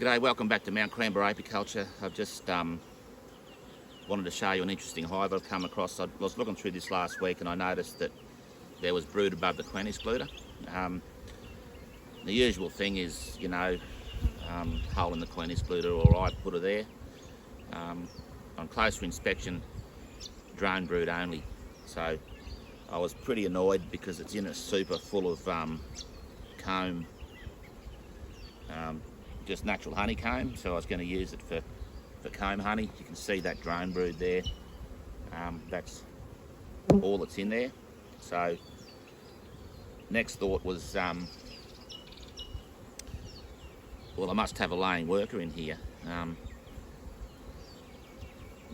G'day, welcome back to Mt.Coramba Apiculture. I've just wanted to show you an interesting hive I've come across. I was looking through this last week and I noticed that there was brood above the queen excluder. The usual thing is, hole in the queen excluder, or I put her there. On closer inspection, drone brood only. So I was pretty annoyed because it's in a super full of comb, just natural honeycomb, so I was going to use it for comb honey. You can see that drone brood there. That's all that's in there. So next thought was, well, I must have a laying worker in here.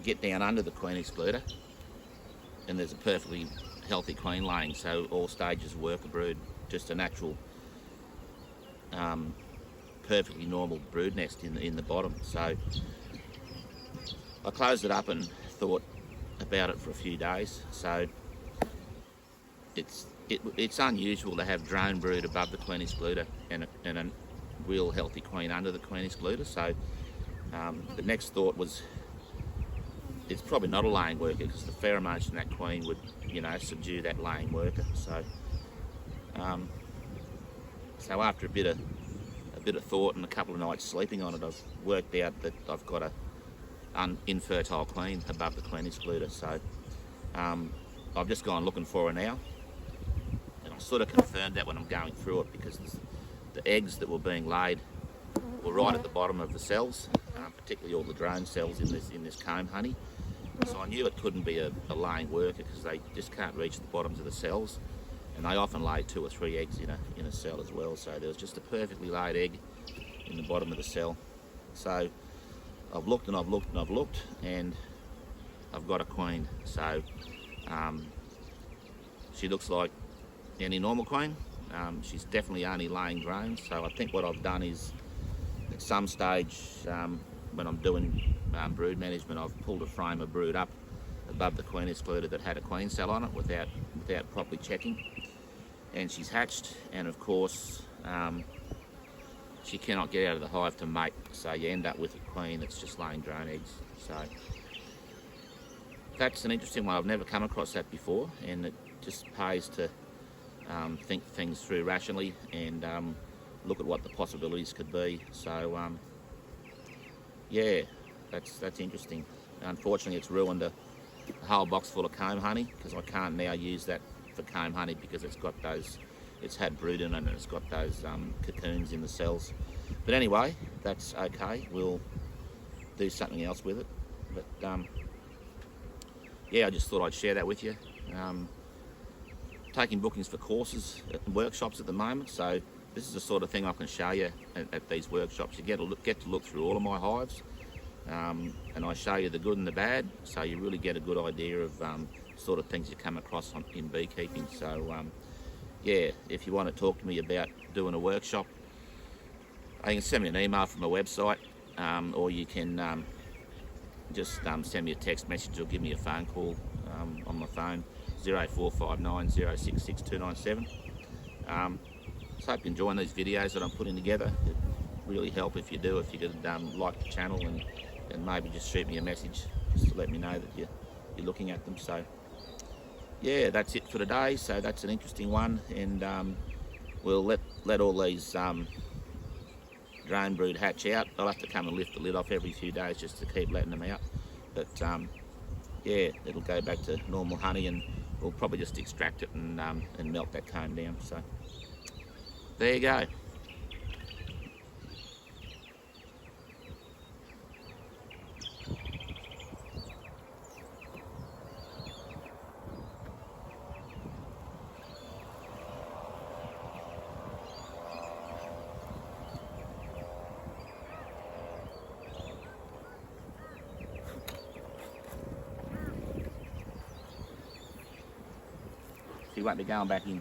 Get down under the queen excluder and there's a perfectly healthy queen laying, so all stages of worker brood, just a natural perfectly normal brood nest in the bottom. So I closed it up and thought about it for a few days. So it's unusual to have drone brood above the queen excluder and a real healthy queen under the queen excluder. So the next thought was, it's probably not a laying worker because the pheromones from that queen would, subdue that laying worker. So so after a bit of thought and a couple of nights sleeping on it, I've worked out that I've got an infertile queen above the queen excluder. So I've just gone looking for her now, and I sort of confirmed that when I'm going through it, because the eggs that were being laid were right at the bottom of the cells, particularly all the drone cells in this comb honey. So I knew it couldn't be a laying worker because they just can't reach the bottoms of the cells, and they often lay 2 or 3 eggs in a cell as well. So there was just a perfectly laid egg in the bottom of the cell. So I've looked and I've looked and I've looked, and I've got a queen. So she looks like any normal queen. She's definitely only laying drones. So I think what I've done is, at some stage when I'm doing brood management, I've pulled a frame of brood up above the queen excluder that had a queen cell on it without properly checking, and she's hatched, and of course she cannot get out of the hive to mate, so you end up with a queen that's just laying drone eggs. So that's an interesting one. I've never come across that before, and it just pays to think things through rationally and look at what the possibilities could be. So yeah, that's interesting. Unfortunately, it's ruined a whole box full of comb honey, because I can't now use that for comb honey because it's had brood in it and it's got those cocoons in the cells. But anyway, that's okay. We'll do something else with it. But yeah, I just thought I'd share that with you. Taking bookings for courses and workshops at the moment, so this is the sort of thing I can show you at these workshops. You get to look through all of my hives, and I show you the good and the bad, so you really get a good idea of sort of things you come across in beekeeping. So yeah, if you want to talk to me about doing a workshop, you can send me an email from my website, or you can just send me a text message or give me a phone call on my phone, 0459 066 297. So I hope you're enjoying these videos that I'm putting together. It'd really help if you do, if you could like the channel and maybe just shoot me a message just to let me know that you're looking at them. So yeah, that's it for today. So that's an interesting one, and we'll let all these drone brood hatch out. I'll have to come and lift the lid off every few days just to keep letting them out. But yeah, it'll go back to normal honey, and we'll probably just extract it and melt that comb down. So there you go. She won't be going back in.